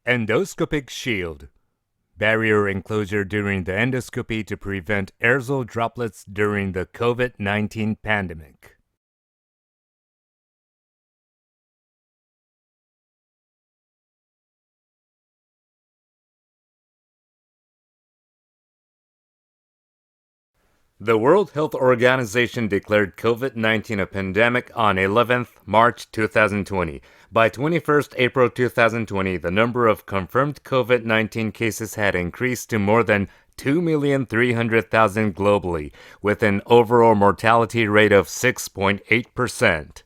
Endoscopic shield. Barrier enclosure during the endoscopy to prevent aerosol droplets during the COVID-19 pandemic. The World Health Organization declared COVID-19 a pandemic on 11th March 2020. By 21st April 2020, the number of confirmed COVID-19 cases had increased to more than 2,300,000 globally, with an overall mortality rate of 6.8%.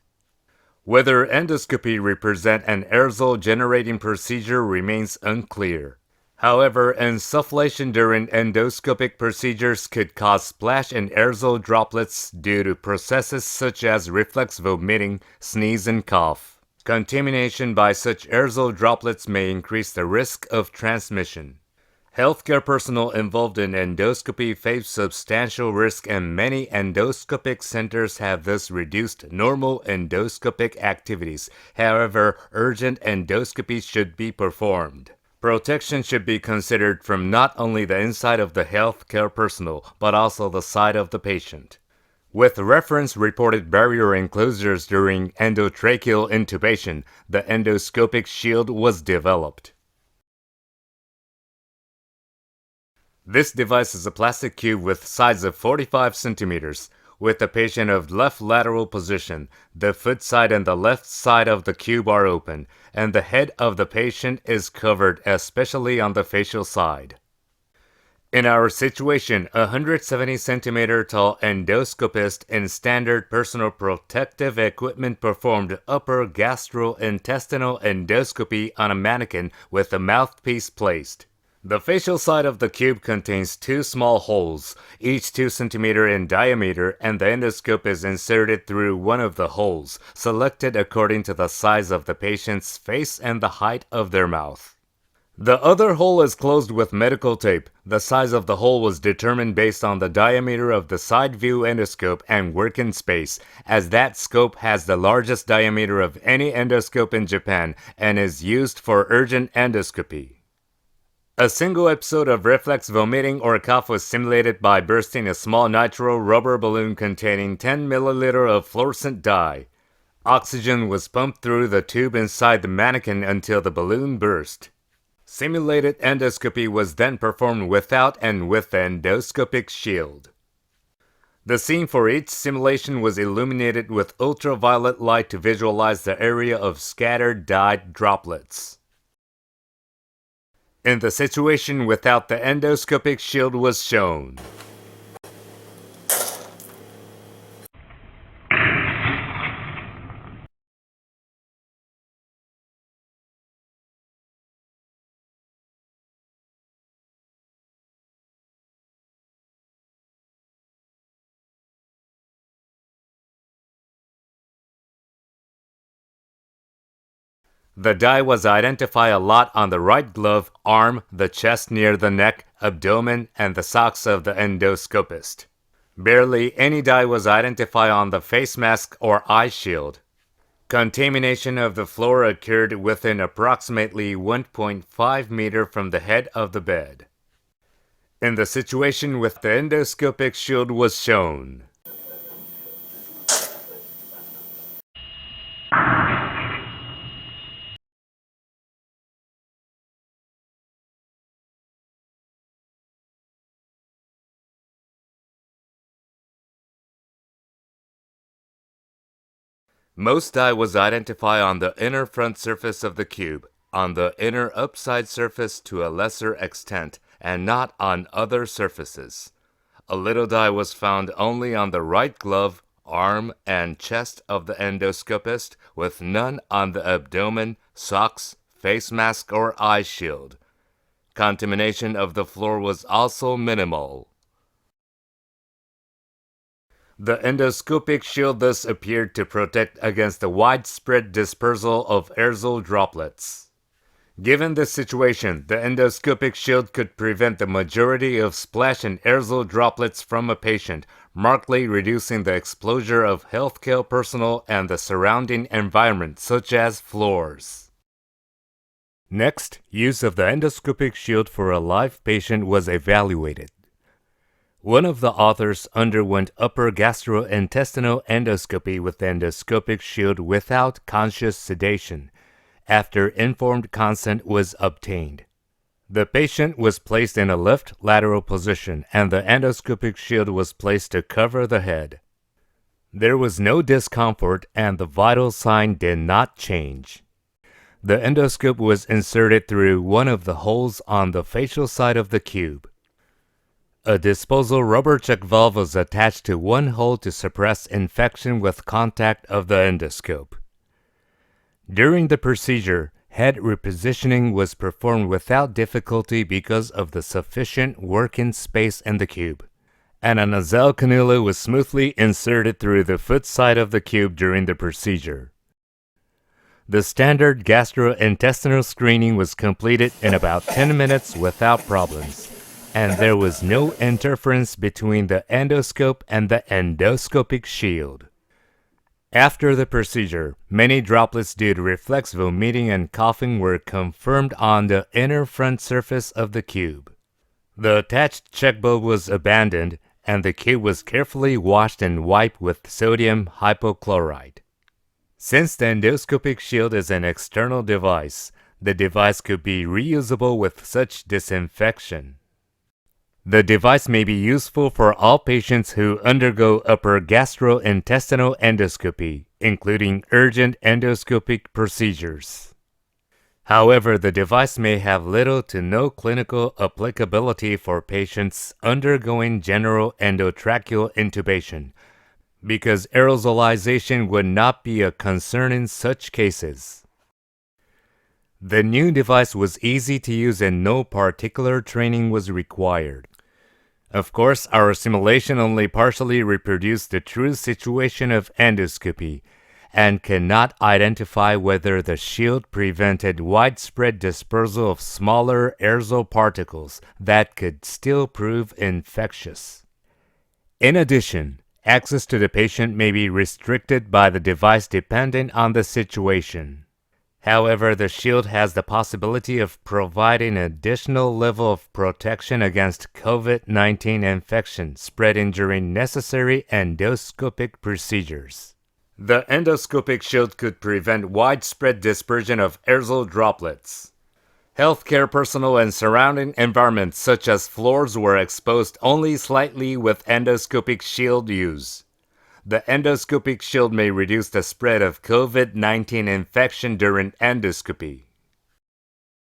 Whether endoscopy represent an aerosol-generating procedure remains unclear. However, insufflation during endoscopic procedures could cause splash and aerosol droplets due to processes such as reflex vomiting, sneeze, and cough. Contamination by such aerosol droplets may increase the risk of transmission. Healthcare personnel involved in endoscopy face substantial risk, and many endoscopic centers have thus reduced normal endoscopic activities. However, urgent endoscopy should be performed. Protection should be considered from not only the inside of the healthcare personnel, but also the side of the patient. With reference reported barrier enclosures during endotracheal intubation, the endoscopic shield was developed. This device is a plastic cube with size of 45 centimeters. With the patient of left lateral position, the foot side and the left side of the cube are open, and the head of the patient is covered, especially on the facial side. In our situation, a 170 centimeter tall endoscopist in standard personal protective equipment performed upper gastrointestinal endoscopy on a mannequin with a mouthpiece placed. The facial side of the cube contains two small holes, each 2 cm in diameter, and the endoscope is inserted through one of the holes, selected according to the size of the patient's face and the height of their mouth. The other hole is closed with medical tape. The size of the hole was determined based on the diameter of the side view endoscope and working space, as that scope has the largest diameter of any endoscope in Japan and is used for urgent endoscopy. A single episode of reflex vomiting or cough was simulated by bursting a small nitro rubber balloon containing 10 ml of fluorescent dye. Oxygen was pumped through the tube inside the mannequin until the balloon burst. Simulated endoscopy was then performed without and with the endoscopic shield. The scene for each simulation was illuminated with ultraviolet light to visualize the area of scattered dyed droplets. In the situation without the endoscopic shield was shown. The dye was identified a lot on the right glove, arm, the chest near the neck, abdomen, and the socks of the endoscopist. Barely any dye was identified on the face mask or eye shield. Contamination of the floor occurred within approximately 1.5 meters from the head of the bed. In the situation with the endoscopic shield was shown. Most dye was identified on the inner front surface of the cube, on the inner upside surface to a lesser extent, and not on other surfaces. A little dye was found only on the right glove, arm, and chest of the endoscopist, with none on the abdomen, socks, face mask, or eye shield. Contamination of the floor was also minimal. The endoscopic shield thus appeared to protect against the widespread dispersal of aerosol droplets. Given this situation, the endoscopic shield could prevent the majority of splash and aerosol droplets from a patient, markedly reducing the exposure of healthcare personnel and the surrounding environment, such as floors. Next, use of the endoscopic shield for a live patient was evaluated. One of the authors underwent upper gastrointestinal endoscopy with the endoscopic shield without conscious sedation, after informed consent was obtained. The patient was placed in a left lateral position and the endoscopic shield was placed to cover the head. There was no discomfort and the vital sign did not change. The endoscope was inserted through one of the holes on the facial side of the cube. A disposal rubber check valve was attached to one hole to suppress infection with contact of the endoscope. During the procedure, head repositioning was performed without difficulty because of the sufficient working space in the cube, and a nasal cannula was smoothly inserted through the foot side of the cube during the procedure. The standard gastrointestinal screening was completed in about 10 minutes without problems, and there was no interference between the endoscope and the endoscopic shield. After the procedure, many droplets due to reflex vomiting and coughing were confirmed on the inner front surface of the cube. The attached check bulb was abandoned, and the cube was carefully washed and wiped with sodium hypochlorite. Since the endoscopic shield is an external device, the device could be reusable with such disinfection. The device may be useful for all patients who undergo upper gastrointestinal endoscopy, including urgent endoscopic procedures. However, the device may have little to no clinical applicability for patients undergoing general endotracheal intubation, because aerosolization would not be a concern in such cases. The new device was easy to use and no particular training was required. Of course, our simulation only partially reproduced the true situation of endoscopy and cannot identify whether the shield prevented widespread dispersal of smaller aerosol particles that could still prove infectious. In addition, access to the patient may be restricted by the device depending on the situation. However, the shield has the possibility of providing an additional level of protection against COVID-19 infection spreading during necessary endoscopic procedures. The endoscopic shield could prevent widespread dispersion of aerosol droplets. Healthcare personnel and surrounding environments such as floors were exposed only slightly with endoscopic shield use. The endoscopic shield may reduce the spread of COVID-19 infection during endoscopy.